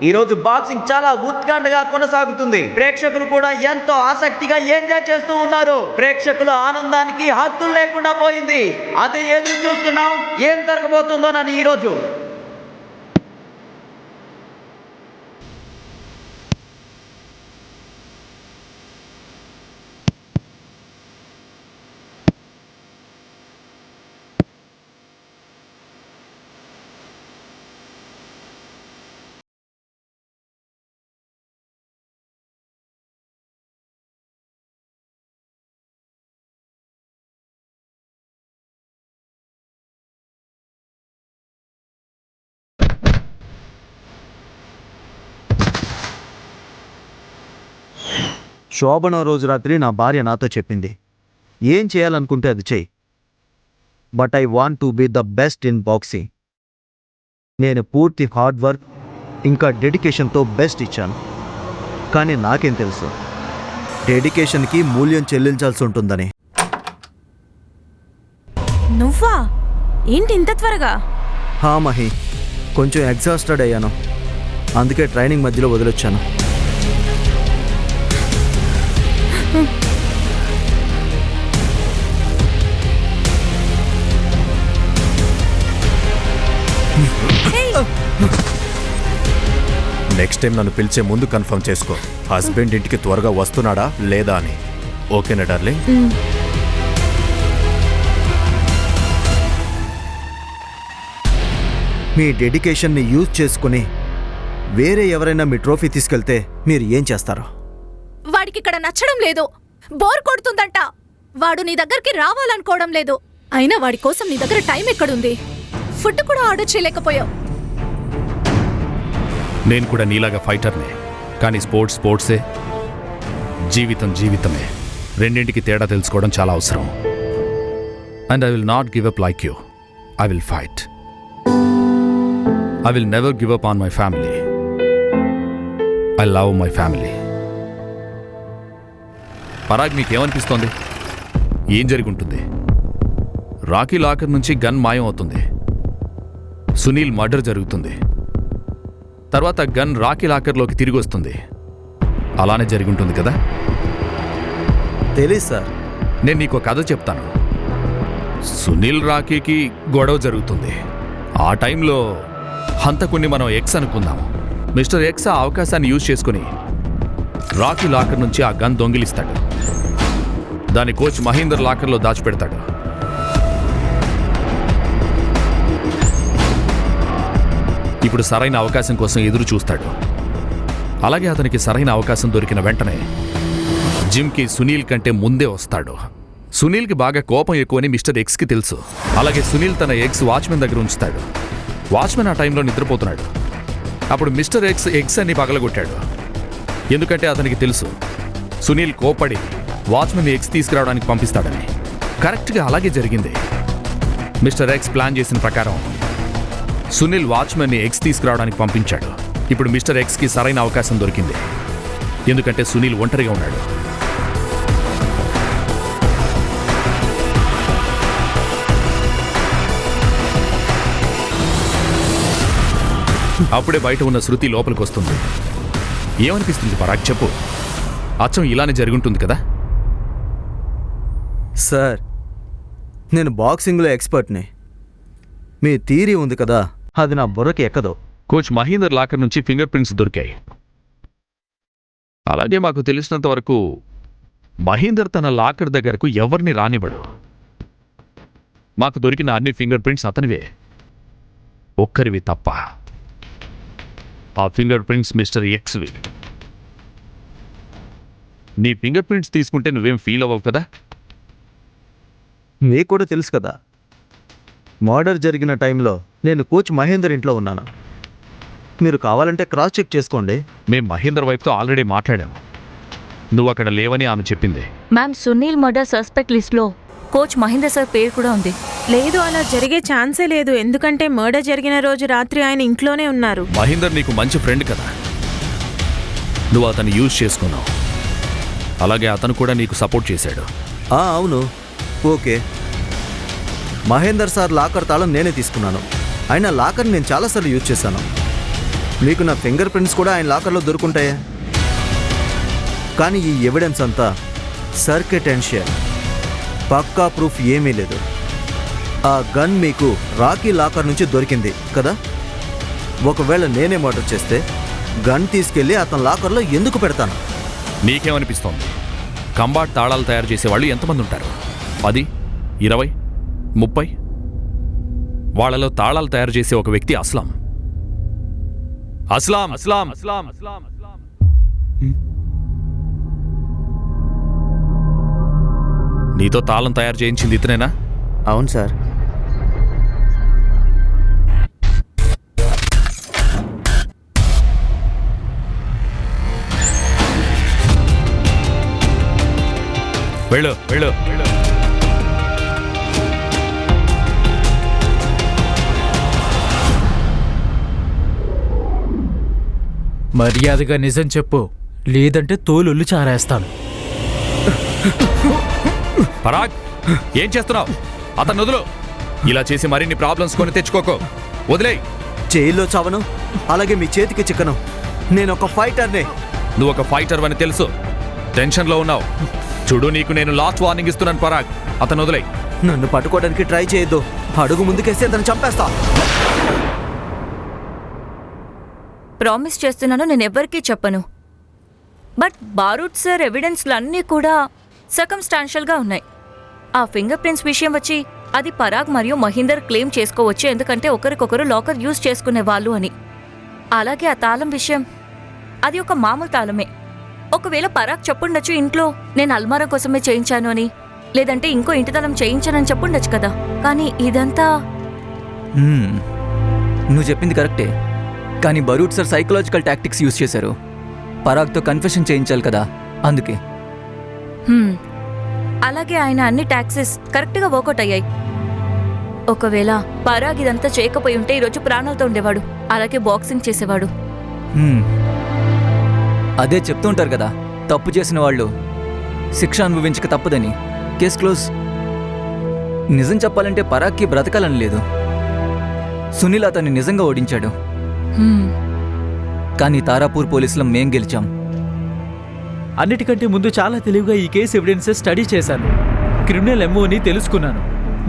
ఈ రోజు బాక్సింగ్ చాలా ఉత్కంఠగా కొనసాగుతుంది. ప్రేక్షకులు కూడా ఎంతో ఆసక్తిగా ఎంజాయ్ చేస్తూ ఉన్నారు. ప్రేక్షకుల ఆనందానికి హద్దులు లేకుండా పోయింది. అదే ఎదురు చూస్తున్నాం ఏం జరగబోతుందోనని ఈ రోజు. శోభనం రోజు రాత్రి నా భార్య నాతో చెప్పింది, ఏం చేయాలనుకుంటే అది చెయ్యి, but I want to be the best in boxing. నేను పూర్తి హార్డ్ వర్క్ ఇంకా డెడికేషన్తో బెస్ట్ ఇచ్చాను. కానీ నాకేం తెలుసు డెడికేషన్కి మూల్యం చెల్లించాల్సి ఉంటుందని. నువ్వా? ఏంటి ఇంత త్వరగా? హా మహి, కొంచెం ఎగ్జాస్టెడ్ అయ్యాను, అందుకే ట్రైనింగ్ మధ్యలో వదిలొచ్చాను. నెక్స్ట్ టైం నన్ను పిలిచే ముందు కన్ఫర్మ్ చేసుకో, హస్బెండ్ ఇంటికి త్వరగా వస్తున్నాడా లేదా అని. ఓకేనా డార్లింగ్? మీ డెడికేషన్ని యూజ్ చేసుకుని వేరే ఎవరైనా మీ ట్రోఫీ తీసుకెళ్తే మీరు ఏం చేస్తారో? వాడికి ఇక్కడ నచ్చడం లేదు, బోర్ కొడుతుందంట. వాడు నీ దగ్గరికి రావాలనుకోవడం లేదు. అయినా వాడి కోసం నీ దగ్గర టైం ఎక్కడుంది? ఫుడ్ కూడా ఆర్డర్ చేయలేకపోయావు. నేను కూడా నీలాగా ఫైటర్నే, కానీ స్పోర్ట్సే, జీవితమే. రెండింటికి తేడా తెలుసుకోవడం చాలా అవసరం. And I will not give up like you. I will fight. I will never give up on my family. I love my family. Parag, నీకేమనిపిస్తోంది? ఏం జరుగుంటుంది? రాకీ లాకర్ నుంచి గన్ మాయం అవుతుంది. సునీల్ మర్డర్ జరుగుతుంది. తర్వాత గన్ రాకీ లాకర్లోకి తిరిగి వస్తుంది. అలానే జరుగుంటుంది కదా? తెలీదు సార్. నేను నీకు కథ చెప్తాను. సునీల్ రాకీకి గొడవ జరుగుతుంది. ఆ టైంలో హంతకుణ్ణి మనం ఎక్స్ అనుకుందాం. మిస్టర్ ఎక్స్ ఆ అవకాశాన్ని యూజ్ చేసుకుని రాకీ లాకర్ నుంచి ఆ గన్ దొంగిలిస్తాడు. దాని కోచ్ మహీందర్ లాకర్లో దాచిపెడతాడు. ఇప్పుడు సరైన అవకాశం కోసం ఎదురు చూస్తాడు. అలాగే అతనికి సరైన అవకాశం దొరికిన వెంటనే జిమ్కి సునీల్ కంటే ముందే వస్తాడు. సునీల్కి బాగా కోపం ఎక్కువని మిస్టర్ ఎక్స్కి తెలుసు. అలాగే సునీల్ తన ఎక్స్ వాచ్మెన్ దగ్గర ఉంచుతాడు. వాచ్మెన్ ఆ టైంలో నిద్రపోతున్నాడు. అప్పుడు మిస్టర్ ఎక్స్ అని పగలగొట్టాడు. ఎందుకంటే అతనికి తెలుసు సునీల్ కోపడి వాచ్మెన్ ఎక్స్ తీసుకురావడానికి పంపిస్తాడని. కరెక్ట్గా అలాగే జరిగింది. మిస్టర్ ఎక్స్ ప్లాన్ చేసిన ప్రకారం సునీల్ వాచ్మెన్ని ఎక్స్ తీసుకురావడానికి పంపించాడు. ఇప్పుడు మిస్టర్ ఎక్స్కి సరైన అవకాశం దొరికింది. ఎందుకంటే సునీల్ ఒంటరిగా ఉన్నాడు. అప్పుడే బయట ఉన్న శృతి లోపలికి వస్తుంది. ఏమనిపిస్తుంది పరాగ్, చెప్పు. అచ్చం ఇలానే జరుగుంటుంది కదా? సార్, నేను బాక్సింగ్లో ఎక్స్పర్ట్ని. మీ థియరీ ఉంది కదా, అది నా బుర్రకి ఎక్కదు. కోచ్ మహీందర్ లాకర్ నుంచి ఫింగర్ ప్రింట్స్ దొరికాయి. అలాగే మాకు తెలిసినంత వరకు మహీందర్ తన లాకర్ దగ్గరకు ఎవరిని రానివ్వడు. మాకు దొరికిన అన్ని ఫింగర్ ప్రింట్స్ అతనివే, ఒక్కరివి తప్ప. ఆ ఫింగర్ ప్రింట్స్ మిస్టర్ ఎక్స్వి. నీ ఫింగర్ ప్రింట్స్ తీసుకుంటే నువ్వేం ఫీల్ అవ్వవు కదా? మీకు కూడా తెలుసు కదా, మర్డర్ జరిగిన టైంలో నేను కోచ్ మహేందర్ ఇంట్లో ఉన్నాను. మీరు కావాలంటే క్రాస్ చెక్ చేసుకోండి. మేం మహేందర్ వైపుతో ఆల్రెడీ మాట్లాడాము. నువ్వు అక్కడ లేవని ఆమె చెప్పింది. మ్యామ్, సునీల్ మర్డర్ సస్పెక్ట్ లిస్ట్లో కోచ్ మహేందర్ సార్ పేరు కూడా ఉంది. లేదు, అలా జరిగే ఛాన్సే లేదు. ఎందుకంటే మర్డర్ జరిగిన రోజు రాత్రి ఆయన ఇంట్లోనే ఉన్నారు. మహేందర్ నీకు మంచి ఫ్రెండ్ కదా, నువ్వు అతన్ని యూజ్ చేసుకున్నావు. అలాగే అతను కూడా నీకు సపోర్ట్ చేశాడు. అవును, ఓకే. మహేందర్ సార్ లాకర్ తాళం నేనే తీసుకున్నాను. ఆయన లాకర్ని నేను చాలాసార్లు యూజ్ చేశాను. మీకు నా ఫింగర్ ప్రింట్స్ కూడా ఆయన లాకర్లో దొరుకుంటాయే. కానీ ఈ ఎవిడెన్స్ అంతా సర్కిటెన్షియల్, పక్కా ప్రూఫ్ ఏమీ లేదు. ఆ గన్ మీకు రాకీ లాకర్ నుంచి దొరికింది కదా? ఒకవేళ నేనే మర్డర్ చేస్తే గన్ తీసుకెళ్ళి అతని లాకర్లో ఎందుకు పెడతాను? నీకేమనిపిస్తోంది? కంబాట్ తాళాలు తయారు చేసేవాళ్ళు ఎంతమంది ఉంటారు? 10, 20, 30? వాళ్ళలో తాళాలు తయారు చేసే ఒక వ్యక్తి అస్లాం. అస్లాం అస్లాం అస్లాం అస్లాం అస్లాం. నీతో తాళం తయారు చేయించింది ఇతనేనా? అవును సార్. వెళ్ళు వెళ్ళు వెళ్ళు. మర్యాదగా నిజం చెప్పు, లేదంటే తోలుళ్ళు చారేస్తాను. పరాగ్, ఏం చేస్తున్నావు? అతను వదులు. ఇలా చేసి మరిన్ని ప్రాబ్లమ్స్ కొని తెచ్చుకోకు. వదిలే. జైల్లో చావను, అలాగే మీ చేతికి చిక్కను. నేను ఒక ఫైటర్నే. నువ్వు ఒక ఫైటర్ అని తెలుసు. టెన్షన్లో ఉన్నావు. చూడు, నీకు నేను లాస్ట్ వార్నింగ్ ఇస్తున్నాను పరాగ్. అతను వదిలే. నన్ను పట్టుకోవడానికి ట్రై చేయొద్దు. అడుగు ముందుకేస్తే అతను చంపేస్తా. ప్రామిస్ చేస్తున్నాను, నేను ఎవ్వరికీ చెప్పను. బట్ బారూద్ సార్ ఎవిడెన్స్లు అన్నీ కూడా సర్కమ్స్టాన్షియల్గా ఉన్నాయి. ఆ ఫింగర్ ప్రింట్స్ విషయం వచ్చి అది పరాగ్ మరియు మహీందర్ క్లెయిమ్ చేసుకోవచ్చు, ఎందుకంటే ఒకరికొకరు లాకర్ యూజ్ చేసుకునే వాళ్ళు అని. అలాగే ఆ తాళం విషయం, అది ఒక మామూలు తాళమే. ఒకవేళ పరాగ్ చెప్పుండొచ్చు ఇంట్లో నేను అల్మారా కోసమే చేయించాను అని, లేదంటే ఇంకో ఇంటి తాళం చేయించానని చెప్పుండొచ్చు కదా. కానీ ఇదంతా నువ్వు చెప్పింది కరెక్టే, కానీ బరూద్ సార్ సైకలాజికల్ టాక్టిక్స్ యూజ్ చేశారు. పరాగ్తో కన్ఫెషన్ చేయించాలి కదా, అందుకే. అలాగే ఆయన అన్ని టాక్సెస్ కరెక్ట్గా వర్కౌట్ అయ్యాయి. ఒకవేళ పరాగ్ ఇదంతా చేయకపోయి ఉంటే ఈరోజు ప్రాణాలతో ఉండేవాడు, అలాగే బాక్సింగ్ చేసేవాడు. అదే చెప్తుంటారు కదా, తప్పు చేసిన వాళ్ళు శిక్ష అనుభవించక తప్పదని. Case close. నిజం చెప్పాలంటే పరాగ్కి బ్రతకాలని లేదు. సునీల్ అతన్ని నిజంగా ఓడించాడు. కానీ తారాపూర్ పోలీసులం మేం గెలిచాం. అన్నిటికంటే ముందు చాలా తెలివిగా ఈ కేసు ఎవిడెన్సెస్ స్టడీ చేశాను. క్రిమినల్ ఎంఓని తెలుసుకున్నాను.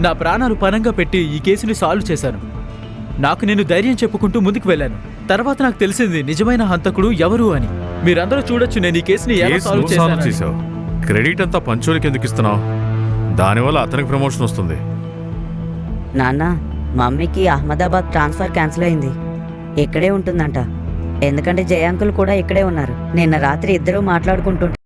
నా ప్రాణాలు పణంగా పెట్టి ఈ కేసుని సాల్వ్ చేశాను. నాకు నేను ధైర్యం చెప్పుకుంటూ ముందుకు వెళ్ళాను. తర్వాత నాకు తెలిసింది నిజమైన హంతకుడు ఎవరు అని. మీరందరూ చూడొచ్చు నేను ఈ కేసుని ఎలా సాల్వ్ చేశాను. క్రెడిట్ అంతా పంచోలికి ఎందుకు ఇస్తున్నావు? దానివల్ల అతనికి ప్రమోషన్ వస్తుంది. నాన్న, మమ్మీకి అహ్మదాబాద్ ట్రాన్స్ఫర్ క్యాన్సిల్ అయింది. ఇక్కడే ఉంటుందంట. ఎందుకంటే జయాంకులు కూడా ఇక్కడే ఉన్నారు. నిన్న రాత్రి ఇద్దరూ మాట్లాడుకుంటుంటారు.